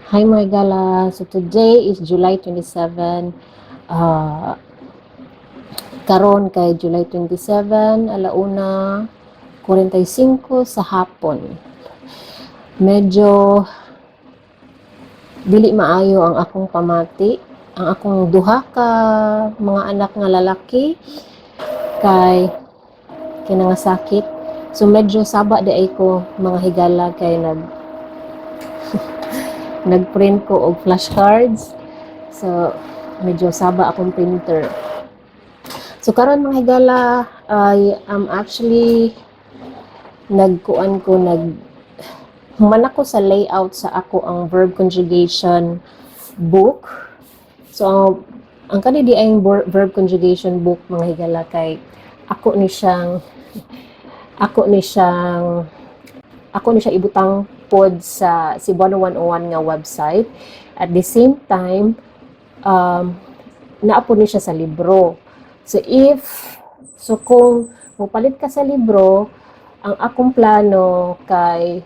Hi mga gala. So today is July 27. Uh, karon kay July 27, alauna 45 sa hapon. Medyo dili maayo ang akong pamati. Ang akong duha ka mga anak nga lalaki kay kinangasakit. So medyo saba di ay ko mga higala kay nagprint ko og flashcards. So medyo saba akong printer. So karon mga higala, I am actually nagkuan ko human ako sa layout sa ako ang verb conjugation book. So ang kanidi ay verb conjugation book mga higala kay ako ni siyang ako ni siyang ako ni siya ibutang pod sa Cebuano 101 nga website. At the same time, naapod ni siya sa libro. So kung mupalit ka sa libro, ang akong plano kay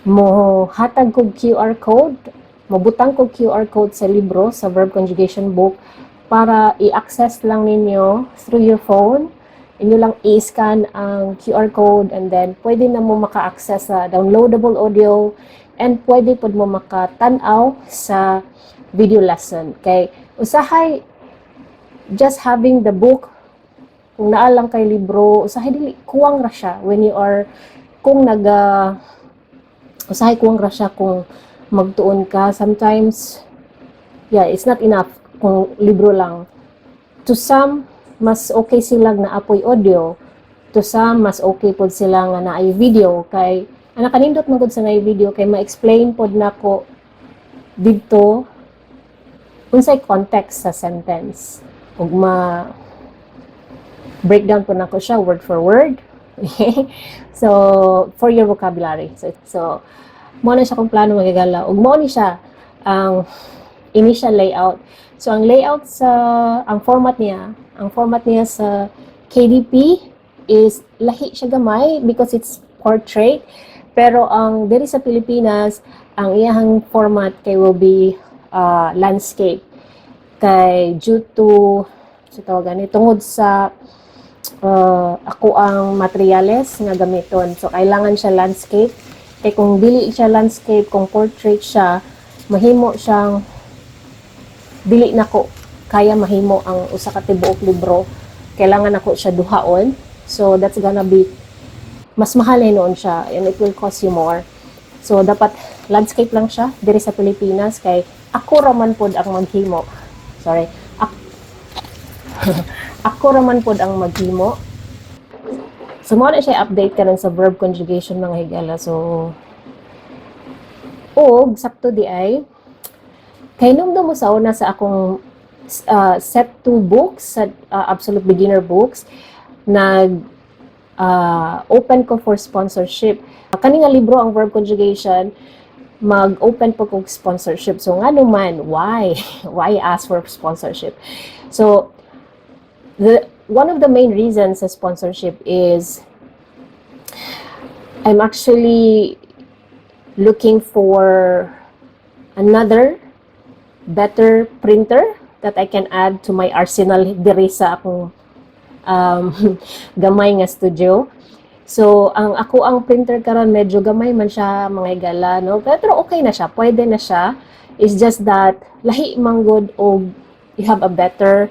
mo hatag kog QR code, mabutang kog QR code sa libro, sa verb conjugation book, para i-access lang ninyo through your phone. Inyo lang i-scan ang QR code and then pwede na mo maka-access sa downloadable audio and pwede pod mo makatanaw sa video lesson. Kay usahay just having the book, kung naa lang kay libro, usahay dili kuwang ra siya when you are kung usahay kuwang ra siya kung magtuon ka. Sometimes it's not enough kung libro lang. To some, mas okay sila na apoy audio. To some, mas okay pod sila nga na ay video. Kay ang nakanindot man gud sa na video kay ma-explain pod nako didto unsay context sa sentence. Ug breakdown po nako siya word for word. So for your vocabulary. So mo na siya kung plano magagala. Ug mo ni siya ang initial layout. So ang layout ang format niya sa KDP is lahi siya gamay because it's portrait. Pero ang diri sa Pilipinas, ang iyang format kay will be landscape. Kay due to tungod sa ako ang materials nga gamiton. So kailangan siya landscape. Kay kung dili siya landscape, kung portrait siya, mahimo siyang dili nako kaya mahimo ang usa ka tibuok libro. Kailangan nako siya duhaon. So that's gonna be mas mahal noon siya and it will cost you more. So dapat landscape lang siya diri sa Pilipinas kay ako raman pod ang maghimo. Sorry. Ako raman pod ang maghimo. So mo na siya update karon sa verb conjugation mga higala. So sakto di ay kay nung mo sa una sa akong set 2 books, sa Absolute Beginner books, open ko for sponsorship. Kani nga libro ang verb conjugation, mag-open po kong sponsorship. So nga naman, why? Why ask for sponsorship? So one of the main reasons sa sponsorship is I'm actually looking for another better printer that I can add to my arsenal diri sa akong gamay nga studio. So ang printer karon medyo gamay man siya mga higala, no? Pero okay na siya, pwede na siya. It's just that lahi man gud og you have a better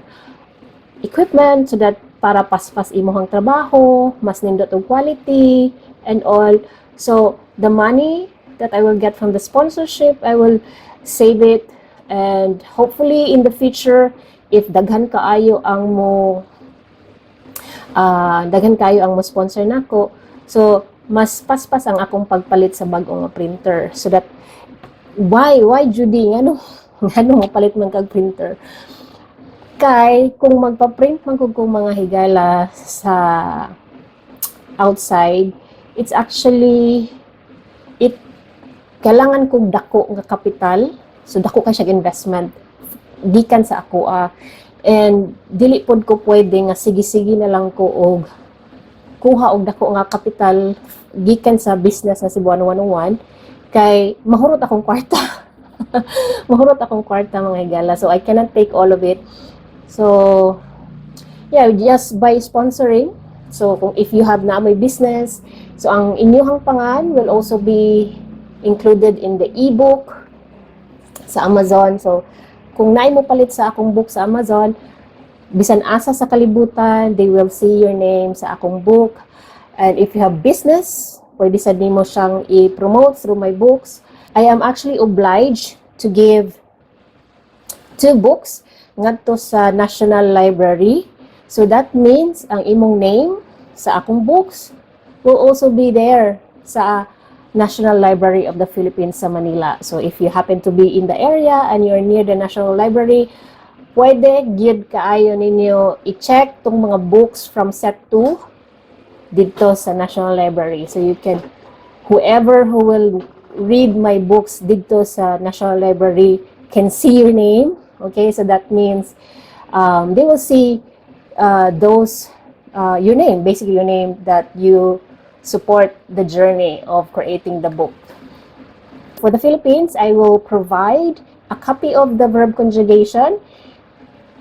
equipment so that para paspas imong trabaho, mas nindot og quality and all. So the money that I will get from the sponsorship, I will save it. And hopefully in the future, if daghan kaayo ang mo sponsor nako, so mas paspas ang akong pagpalit sa bag-ong printer. So that why Judy ngano mo palit man kag printer? Kay kung magpa-print man kung mga higala sa outside, it's actually kailangan kog dako nga kapital. So dako kay siya investment gikan sa ako and dili pod ko pwede nga sige-sige na lang ko og kuha og dako nga kapital gikan sa business na Cebuano 101 Kay mahurot akong kwarta. Mahurot akong kwarta mga higala. So I cannot take all of it. So yeah, just by sponsoring. So kung if you have na may business, so ang inyong pangan will also be included in the ebook sa Amazon. So kung naay mo palit sa akong book sa Amazon, bisan asa sa kalibutan, they will see your name sa akong book. And if you have business, pwede sad nimo siyang i-promote through my books. I am actually obliged to give 2 books ngadto sa National Library. So that means ang imong name sa akong books will also be there sa National Library of the Philippines sa Manila. So if you happen to be in the area and you're near the National Library, pwede gyud kaayo ninyo i-check tong mga books from set 2 dito sa National Library. So you can, whoever who will read my books dito sa National Library can see your name. Okay, so that means they will see your name, basically your name, that you support the journey of creating the book. For the Philippines, I will provide a copy of the verb conjugation,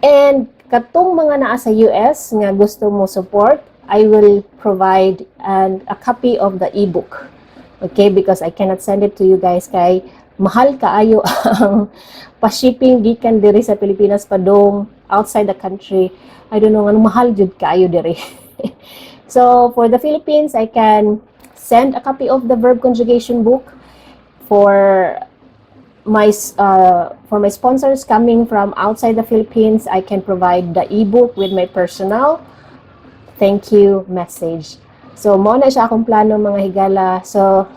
and katong mga naa sa US nga gusto mo support, I will provide a copy of the ebook. Okay, because I cannot send it to you guys kay mahal kaayo ang pa-shipping gikan diri sa Pilipinas padong outside the country. I don't know, ano mahal jud kaayo diri. So for the Philippines, I can send a copy of the verb conjugation book. For my sponsors coming from outside the Philippines, I can provide the ebook with my personal thank you message. So mo na siya akong plano mga higala. So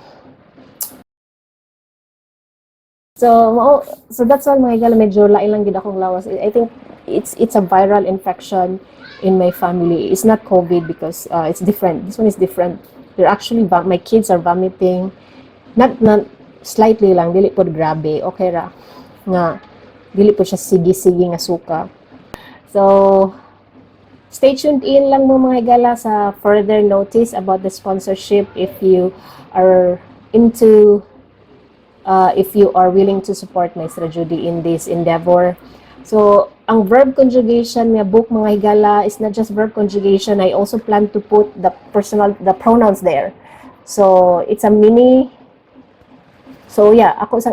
that's all mga higala. Medyo lain lang gid akong lawas. I think it's a viral infection in my family. It's not COVID because it's different. This one is different. They're actually my kids are vomiting. Not slightly lang, dili pod grabe. Okay ra. Nga dili po siya sige-sige nga suka. So stay tuned in lang mo mga higala sa further notice about the sponsorship if you are into if you are willing to support Maestra Judy in this endeavor. So ang verb conjugation nga book mga higala is not just verb conjugation. I also plan to put the pronouns there. So it's a mini. So yeah, ako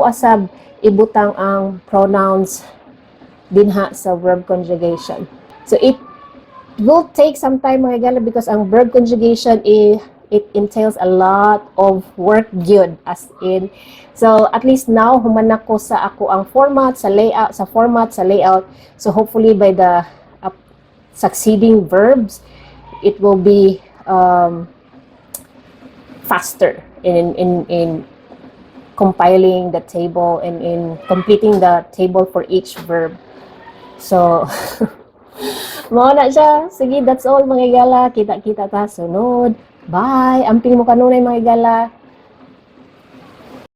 asab ibutang ang pronouns dinha sa verb conjugation. So it will take some time mga higala because ang verb conjugation it entails a lot of work gyud as in. So at least now human ako sa ako ang format sa layout. So hopefully by the succeeding verbs it will be faster in compiling the table and in completing the table for each verb. So mao na siya. Sige, that's all mga higala. Kita-kita ta sunod. Bye. Amping mo kanunay mga higala.